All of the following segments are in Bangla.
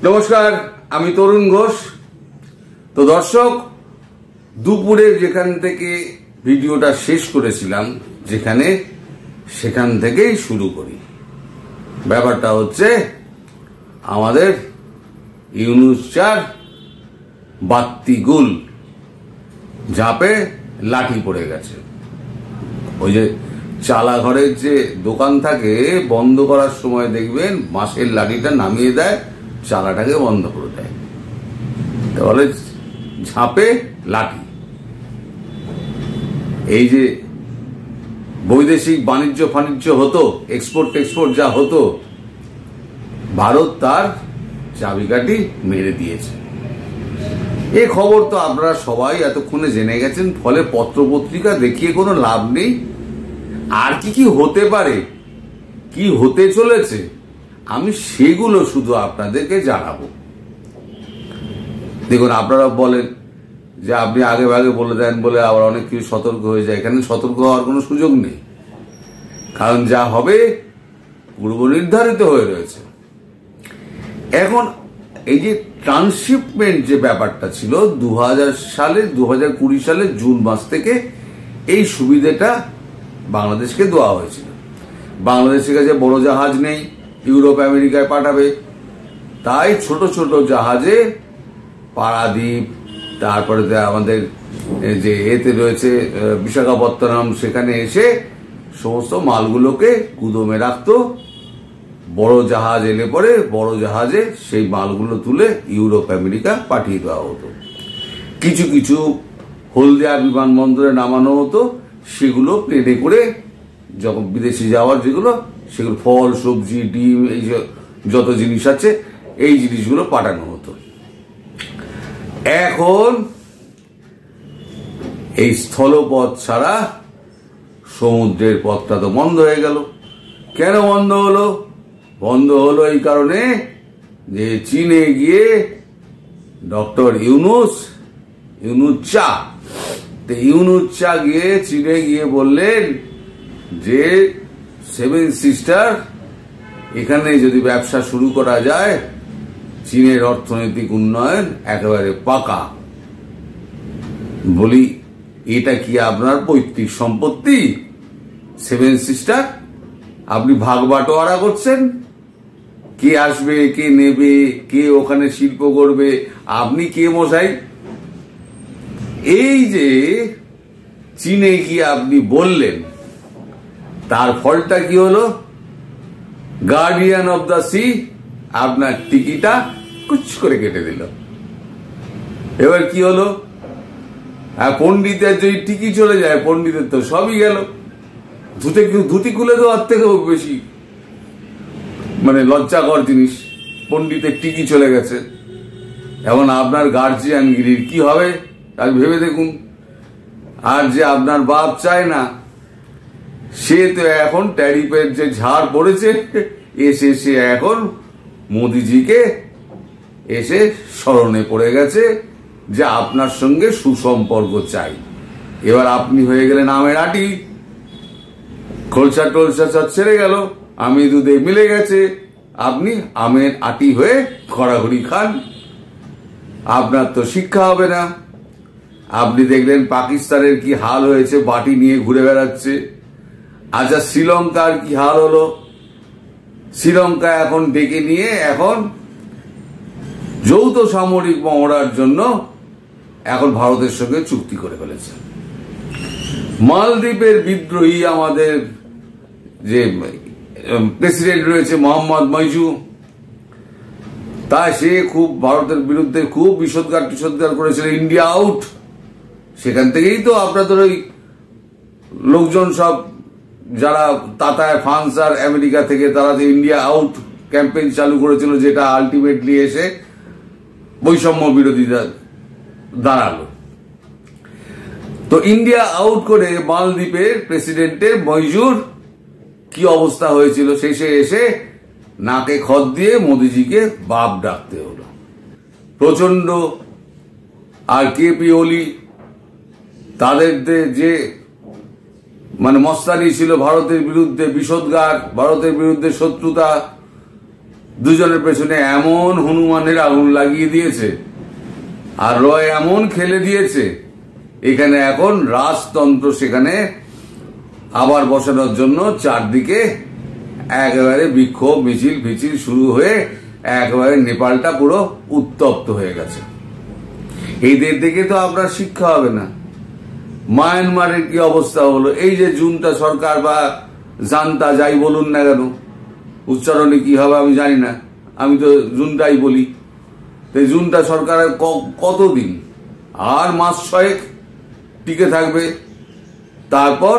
নমস্কার, আমি তরুণ ঘোষ। তো দর্শক, দুপুরে যেখান থেকে ভিডিওটা শেষ করেছিলাম সেখান থেকেই শুরু করি। ব্যাপারটা হচ্ছে আমাদের ইউনুস চার বাত্তিগুল ঝাঁপে লাঠি পড়ে গেছে। ওই যে চালা ঘরের যে দোকান থাকে, বন্ধ করার সময় দেখবেন বাঁশের লাঠিটা নামিয়ে দেয়, চালাটাকে বন্ধ করে দেয়, তাহলে ঝাঁপে লাঠি। এই যে বৈদেশিক বাণিজ্য হতো, এক্সপোর্ট যা হতো, ভারত তার চাবিকাঠি মেরে দিয়েছে। এই খবর তো আপনারা সবাই এতক্ষণে জেনে গেছেন, ফলে পত্রপত্রিকা দেখিয়ে কোনো লাভ নেই। আর কি হতে পারে, কি হতে চলেছে, আমি সেগুলো শুধু আপনাদেরকে জানাবো। দেখুন, আপনারা বলেন যে আপনি আগে বলে দেন বলে আবার অনেক কিছু সতর্ক হয়ে যায়। এখানে সতর্ক হওয়ার কোনো সুযোগ নেই, কারণ যা হবে পূর্ব নির্ধারিত হয়ে রয়েছে। এখন এই যে ট্রান্সশিপমেন্ট যে ব্যাপারটা ছিল 2020 সালে জুন মাস থেকে এই সুবিধাটা বাংলাদেশকে দেওয়া হয়েছিল। বাংলাদেশের কাছে বড় জাহাজ নেই, ইউরোপ আমেরিকায় পাঠাবে, তাই ছোট ছোট জাহাজে পারাদ্বীপ, তারপরে আমাদের যে এতে রয়েছে বিশাখাপত্তনম, সেখানে এসে সমস্ত মালগুলোকে গুদমে রাখতো। বড় জাহাজ এলে পরে বড় জাহাজে সেই মালগুলো তুলে ইউরোপ আমেরিকা পাঠিয়ে দেওয়া হতো। কিছু কিছু হলদিয়া বিমানবন্দরে নামানো হতো, সেগুলো প্লেনে করে যখন বিদেশে যাওয়ার সেগুলো ফল, সবজি, ডিম, এই যত জিনিস আছে এই জিনিসগুলো পাঠানো হতো। এখন এই স্থলপথ ছাড়া সমুদ্রের পথটা তো বন্ধ হয়ে গেল। কেন বন্ধ হলো? বন্ধ হলো এই কারণে যে চীনে গিয়ে ডক্টর ইউনুস গিয়ে চীনে গিয়ে বললেন যে সেভেন সিস্টার এখানে যদি ব্যবসা শুরু করা যায়, চীনের অর্থনৈতিক উন্নয়ন একেবারে পাকা। বলি, এটা কি আপনার পৈতৃক সম্পত্তি সেভেন সিস্টার? আপনি ভাগ বাটোয়ারা করছেন, কে আসবে, কে নেবে, কে ওখানে শিল্প করবে, আপনি কে মশাই? এই যে চীনে গিয়ে আপনি বললেন, তার ফলটা কি হলো? গার্ডিয়ান অব দ্য সি আপনার টিকিটা কুচ করে কেটে দিল। এবার কি হলো? পন্ডিতের যদি টিকি চলে যায়, পন্ডিতের তো সবই গেল। ধুতি খুলে দেওয়ার থেকেও বেশি লজ্জাকর জিনিস, পন্ডিতের টিকি চলে গেছে। এখন আপনার গার্জিয়ানগিরির কি হবে তাই ভেবে দেখুন। আর যে আপনার বাপ চায় না, সে তো এখন ট্যারিফের যে ঝাড় পড়েছে, সে এখন মোদিজিকে এসে স্মরণে পড়ে গেছে যে আপনার সঙ্গে সুসম্পর্ক চাই। এবার আপনি হয়ে গেলেন আমের আটি, খোলসা টোলসা সব ছেড়ে গেল, আমি দুধে মিলে গেছে, আপনি আমের আটি হয়ে ঘোরাঘুরি খান। আপনার তো শিক্ষা হবে না। আপনি দেখলেন পাকিস্তানের কি হাল হয়েছে, বাটি নিয়ে ঘুরে বেড়াচ্ছে। আচ্ছা, শ্রীলঙ্কার কি হাল হলো? শ্রীলঙ্কা এখন ডেকে নিয়ে এখন যৌথ সামরিক মহড়ার জন্য এখন ভারতের সঙ্গে চুক্তি করে ফেলেছে। মালদ্বীপের বিদ্রোহী আমাদের যে প্রেসিডেন্ট রয়েছে মোহাম্মদ মইজু, তা সে খুব ভারতের বিরুদ্ধে খুব বিষোদ্গার করেছিল, ইন্ডিয়া আউট। সেখান থেকেই তো আপনাদের ওই লোকজন সব যারা তাতায় ফ্রান্স আর আমেরিকা থেকে তারা যে ইন্ডিয়া আউট ক্যাম্পেইন চালু করেছিল, যেটা আলটিমেটলি এসে বৈষম্য বিরোধীরা দাঁড়ালো। তো ইন্ডিয়া আউট করে মালদ্বীপের প্রেসিডেন্টের মইজুর কি অবস্থা হয়েছিল, শেষে এসে নাকে খত দিয়ে মোদিজিকে বাপ ডাকতে হলো। প্রচন্ড আর কেপি ওলি, তাদের যে মস্তানি ছিল ভারতের বিরুদ্ধে, বিষোদ্গার, ভারতের বিরুদ্ধে শত্রুতা, দুজনের পেছনে এমন হনুমানের আগুন লাগিয়ে দিয়েছে আর রয় এমন খেলে দিয়েছে, এখানে এখন রাজতন্ত্র সেখানে আবার বসানোর জন্য চারদিকে একেবারে বিক্ষোভ মিছিল ফিছিল শুরু হয়ে একেবারে নেপালটা পুরো উত্তপ্ত হয়ে গেছে। এদের দেখে তো আপনার শিক্ষা হবে না। মায়ানমারের কি অবস্থা হলো, এই যে জুনটা সরকার বা জান্তা যাই বলুন না কেন, উচ্চারণে কি হবে আমি জানি না, আমি তো জুনটাই বলি। জুনটা সরকারের কতদিন আর মাস 6 টিকে থাকবে, তারপর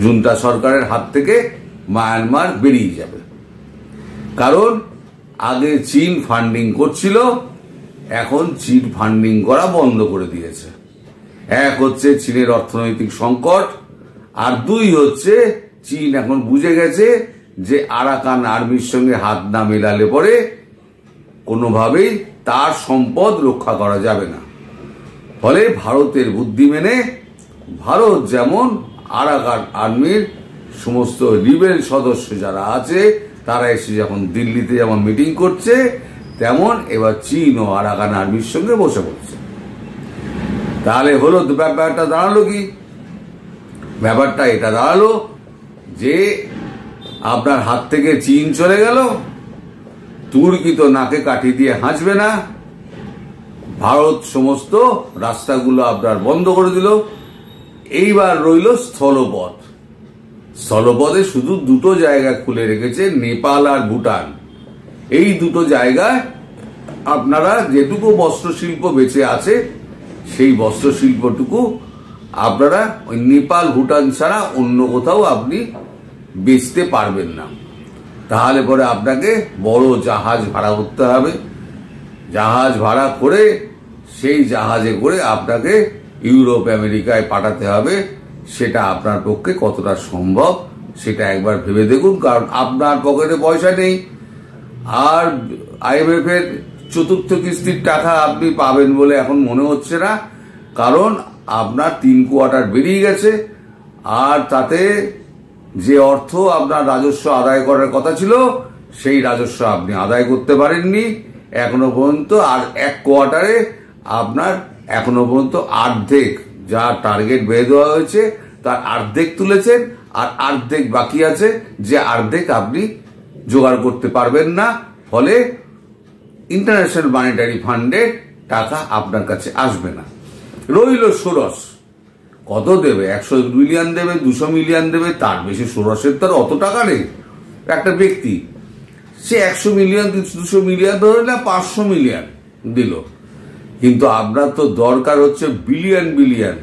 জুনটা সরকারের হাত থেকে মায়ানমার বেরিয়ে যাবে। কারণ আগে চীন ফান্ডিং করছিল, এখন চীন ফান্ডিং করা বন্ধ করে দিয়েছে। এক হচ্ছে চীনের অর্থনৈতিক সংকট, আর দুই হচ্ছে চীন এখন বুঝে গেছে যে আরাকান আর্মির সঙ্গে হাত না মেলালে পরে কোনোভাবেই তার সম্পদ রক্ষা করা যাবে না। ফলে ভারতের বুদ্ধি মেনে ভারত যেমন আরাকান আর্মির সমস্ত রিবেল সদস্য যারা আছে তারা এসে যখন দিল্লিতে যেমন মিটিং করছে, তেমন এবার চীন ও আরাকান আর্মির সঙ্গে বসে পড়ছে। তাহলে হলো ব্যাপারটা দাঁড়ালো কি? ব্যাপারটা এটা দাঁড়ালো যে আপনার হাত থেকে চীন চলে গেল, তুর্কি তো নাকে কাঠি দিয়ে হাসবে না, ভারত সমস্ত রাস্তাগুলো আপনার বন্ধ করে দিল। এইবার রইল স্থলপথ। স্থলপথে শুধু দুটো জায়গা খুলে রেখেছে, নেপাল আর ভুটান। এই দুটো জায়গায় আপনারা যেটুকু বস্ত্রশিল্প বেঁচে আছে সেই বস্ত্রশিল্পটুকু আপনারা ওই নেপাল ভুটান ছাড়া অন্য কোথাও আপনি বেচতে পারবেন না। তাহলে পরে আপনাকে বড় জাহাজ ভাড়া করতে হবে, জাহাজ ভাড়া করে সেই জাহাজে করে আপনাকে ইউরোপ আমেরিকায় পাঠাতে হবে। সেটা আপনার পক্ষে কতটা সম্ভব সেটা একবার ভেবে দেখুন, কারণ আপনার পকেটে পয়সা নেই, আর IMF এর চতুর্থ কিস্তির টাকা আপনি পাবেন বলে এখন মনে হচ্ছে না, কারণ আপনার 3 কোয়ার্টার বেরিয়ে গেছে, আর তাতে যে অর্থ আপনার রাজস্ব আদায় করার কথা ছিল সেই রাজস্ব আপনি আদায় করতে পারেননি এখনো পর্যন্ত। আর 1 কোয়ার্টারে আপনার এখনো পর্যন্ত অর্ধেক যা টার্গেট বেঁধে দেওয়া হয়েছে তার অর্ধেক তুলেছেন, আর অর্ধেক বাকি আছে, যে অর্ধেক আপনি জোগাড় করতে পারবেন না। ফলে ইন্টারন্যাশনাল মনিটারি ফান্ডে টাকা আপনার কাছে আসবে না। রইল ষোড়শ। কত দেবে? 100 মিলিয়ন দেবে, 200 মিলিয়ন দেবে, তার বেশি ষোড়শের তো অত টাকা নেই। একটা ব্যক্তি সে 100 মিলিয়ন 200 মিলিয়ন ধরে না 500 মিলিয়ন দিল, কিন্তু আপনার তো দরকার হচ্ছে বিলিয়ন বিলিয়ন,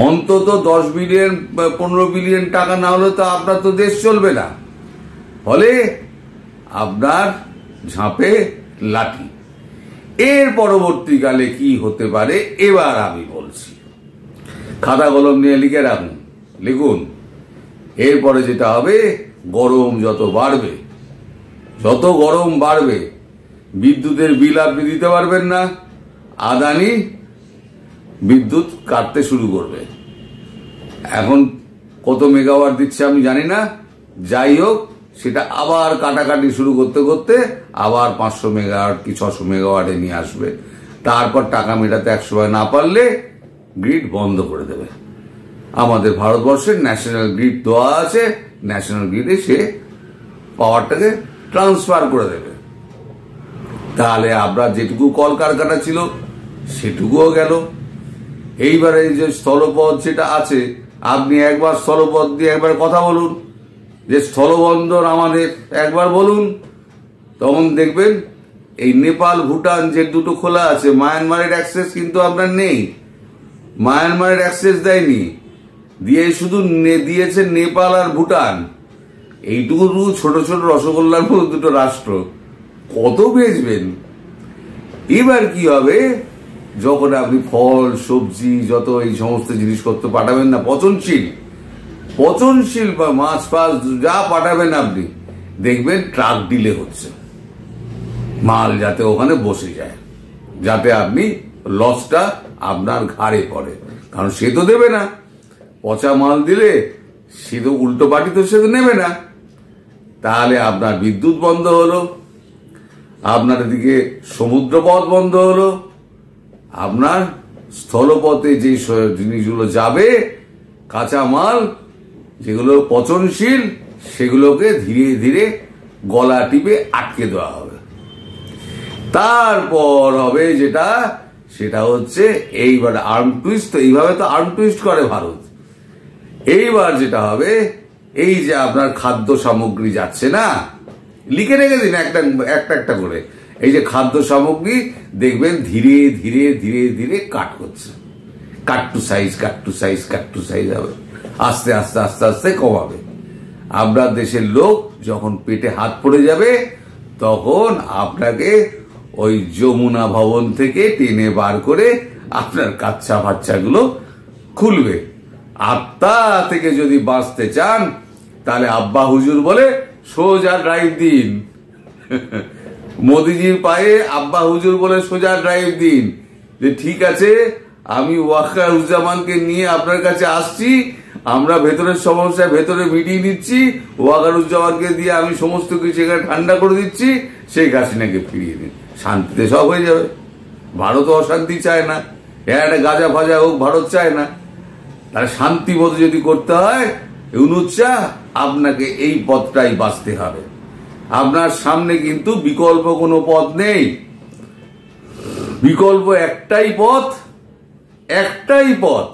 অন্তত 10 বিলিয়ন 15 বিলিয়ন টাকা না হলে তো আপনার তো দেশ চলবে না। ফলে আপনার ঝাঁপে লাঠি। এর পরবর্তীকালে কি হতে পারে এবার আমি বলছি, খাতা কলম নিয়ে লিখে রাখুন, লিখুন। এরপরে যেটা হবে, গরম যত বাড়বে, যত গরম বাড়বে, বিদ্যুতের বিল আপনি দিতে পারবেন না, আদানি বিদ্যুৎ কাটতে শুরু করবে। এখন কত মেগাওয়াট দিচ্ছে আমি জানি না, যাই হোক সেটা আবার কাটাকাটি শুরু করতে করতে আবার 500 মেগাওয়াট কি 600 মেগাওয়াটে নিয়ে আসবে। তারপর টাকা মেটাতে 100 না পারলে গ্রিড বন্ধ করে দেবে। আমাদের ভারতবর্ষের ন্যাশনাল গ্রিড দেওয়া আছে, ন্যাশনাল গ্রিডে সে পাওয়ারটাকে ট্রান্সফার করে দেবে। তাহলে আপনার যেটুকু কলকারখানা ছিল সেটুকুও গেল। এইবারে যে স্থলপথ যেটা আছে, আপনি একবার স্থলপথ দিয়ে একবার কথা বলুন যে স্থলবন্দর আমাদের, একবার বলুন, তখন দেখবেন এই নেপাল ভুটান যে দুটো খোলা আছে, মায়ানমারের অ্যাক্সেস কিন্তু আপনার নেই। মায়ানমারের অ্যাক্সেস দেয়নি, দিয়ে শুধু দিয়েছে নেপাল আর ভুটান। এইটুকু ছোট ছোট রসগোল্লার মতো দুটো রাষ্ট্র, কত বেচবেন? এবার কি হবে, যখন আপনি ফল সবজি যত এই সমস্ত জিনিসপত্র পাঠাবেন না, পচনশীল বা মাছ ফাছ যা পাঠাবেন আপনি, দেখবেন ট্রাক ডিলে হচ্ছে, মাল যাতে ওখানে বসে যায়, যাতে আপনি লসটা আপনার ঘাড়ে পড়ে। কারণ সে তো দেবে না, পচা মাল দিলে সে তো উল্টো পার্টি তো সে তো নেবে না। তাহলে আপনার বিদ্যুৎ বন্ধ হলো, আপনার এদিকে সমুদ্রপথ বন্ধ হলো, আপনার স্থলপথে যে জিনিসগুলো যাবে কাঁচামাল যেগুলো পচনশীল সেগুলোকে ধীরে ধীরে গলা টিপে আটকে দেওয়া হবে। তারপর হবে সেটা হচ্ছে এইবার আর্ম টুইস্ট। এইভাবে তো আর্ম টুইস্ট করে ভারত। এইবার যেটা হবে, এই যে আপনার খাদ্য সামগ্রী যাচ্ছে না, লিখে রেখে দিন একটা একটা করে, এই যে খাদ্য সামগ্রী দেখবেন ধীরে ধীরে ধীরে ধীরে কাট করছে, কাট টু সাইজ হবে, আস্তে আস্তে আস্তে আস্তে কমাবে। আপনার দেশের লোক যখন পেটে হাত পড়ে যাবে তখন আপনাকে ওই যমুনা ভবন থেকে টেনে বার করে আপনার কাচ্চা ফাচ্চাগুলো খুলবে। আত্মা থেকে যদি বাঁচতে চান তাহলে আব্বা হুজুর বলে সোজা ড্রাইভ দিন। মোদিজির পায়ে আব্বা হুজুর বলে সোজা ড্রাইভ দিন, যে ঠিক আছে আমি ওয়াকারুজ্জামানকে নিয়ে আপনার কাছে আসছি, আমরা ভেতরের সমস্যা ভেতরে মিটিয়ে নিচ্ছি, ওয়াকারুজ্জামানকে দিয়ে আমি সমস্ত কিছু এখানে ঠান্ডা করে দিচ্ছি, শেখ হাসিনাকে ফিরিয়ে দিন, শান্তিতে সব হয়ে যাবে। ভারত অশান্তি চায় না, একটা গাজা ফাজা হোক ভারত চায় না। তাহলে শান্তি মতো যদি করতে হয় ইউনুচ্চা আপনাকে এই পথটাই বাঁচতে হবে। আপনার সামনে কিন্তু বিকল্প কোনো পথ নেই, বিকল্প একটাই পথ,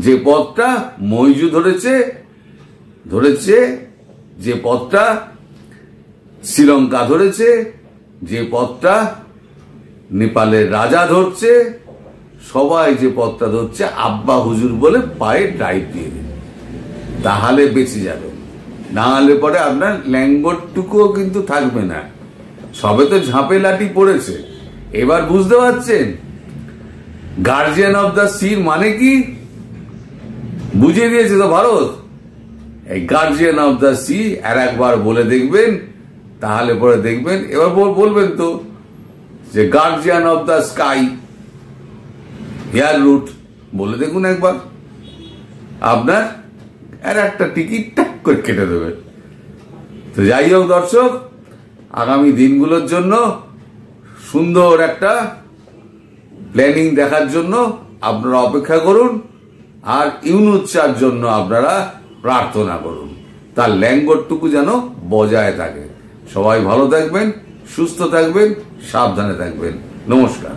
যে পথটা মইজু ধরেছে, যে পথটা শ্রীলঙ্কা ধরেছে, যে পথটা নেপালের রাজা ধরছে, সবাই যে পথটা ধরছে আব্বা হুজুর বলে পায়ে ড্রাইভ দিয়ে দিন, তাহলে বেঁচে যাবে। না হলে পরে আপনার ল্যাঙ্গটটুকুও কিন্তু থাকবে না। সবে তো ঝাঁপে লাঠি পড়েছে, এবার বুঝতে পারছেন গার্জিয়ান অফ দ্য সির মানে কি বুঝিয়ে দিয়েছে তো ভারত। এই গার্জিয়ান অফ দ্য সি আর একবার বলে দেখবেন, তাহলে পরে দেখবেন, এবার বলবেন তো যে guardian of the sky air route বলে দেখুন একবার, আপনার আর একটা টিকিট টাক করে কেটে দেবে। তো যাই হোক দর্শক, আগামী দিনগুলোর জন্য সুন্দর একটা প্ল্যানিং দেখার জন্য আপনারা অপেক্ষা করুন, আর ইউনুচ্চার জন্য আপনারা প্রার্থনা করুন, তার ল্যাঙ্গটটুকু যেন বজায় থাকে। সবাই ভালো থাকবেন, সুস্থ থাকবেন, সাবধানে থাকবেন। নমস্কার।